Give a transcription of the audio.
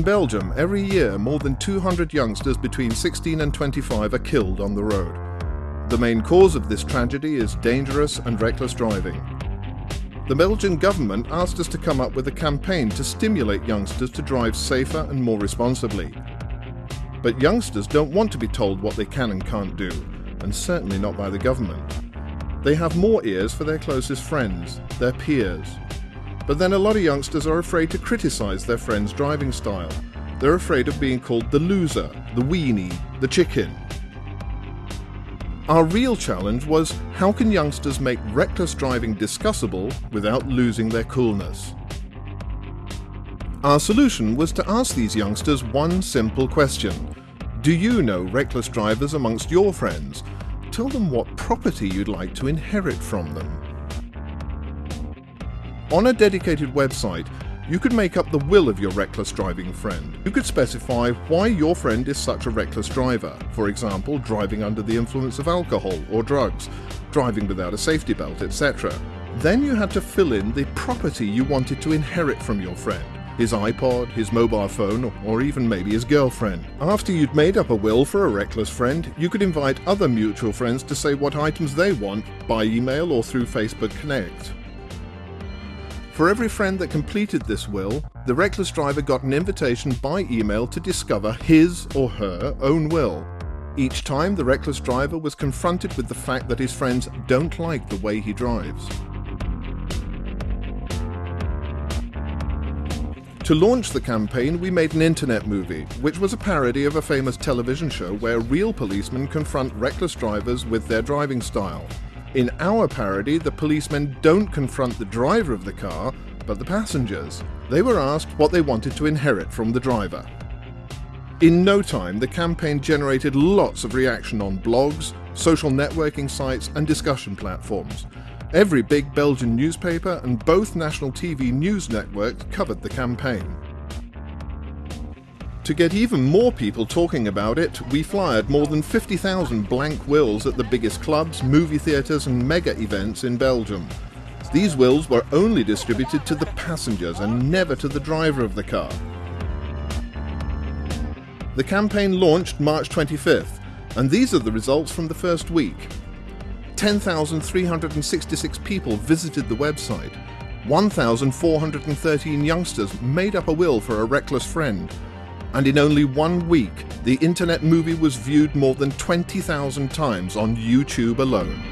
Belgium, every year more than 200 youngsters between 16 and 25 are killed on the road. The main cause of this tragedy is dangerous and reckless driving. The Belgian government asked us to come up with a campaign to stimulate youngsters to drive safer and more responsibly. But youngsters don't want to be told what they can and can't do, and certainly not by the government. They have more ears for their closest friends, their peers. But then a lot of youngsters are afraid to criticize their friends' driving style. They're afraid of being called the loser, the weenie, the chicken. Our real challenge was, how can youngsters make reckless driving discussable without losing their coolness? Our solution was to ask these youngsters one simple question. Do you know reckless drivers amongst your friends? Tell them what property you'd like to inherit from them. On a dedicated website, you could make up the will of your reckless driving friend. You could specify why your friend is such a reckless driver. For example, driving under the influence of alcohol or drugs, driving without a safety belt, etc. Then you had to fill in the property you wanted to inherit from your friend. His iPod, his mobile phone, or even maybe his girlfriend. After you'd made up a will for a reckless friend, you could invite other mutual friends to say what items they want by email or through Facebook Connect. For every friend that completed this will, the reckless driver got an invitation by email to discover his or her own will. Each time, the reckless driver was confronted with the fact that his friends don't like the way he drives. To launch the campaign, we made an internet movie, which was a parody of a famous television show where real policemen confront reckless drivers with their driving style. In our parody, the policemen don't confront the driver of the car, but the passengers. They were asked what they wanted to inherit from the driver. In no time, the campaign generated lots of reaction on blogs, social networking sites, and discussion platforms. Every big Belgian newspaper and both national TV news networks covered the campaign. To get even more people talking about it, we flyed more than 50,000 blank wills at the biggest clubs, movie theatres and mega events in Belgium. These wills were only distributed to the passengers and never to the driver of the car. The campaign launched March 25th, and these are the results from the first week. 10,366 people visited the website. 1,413 youngsters made up a will for a reckless friend. And in only 1 week, the internet movie was viewed more than 20,000 times on YouTube alone.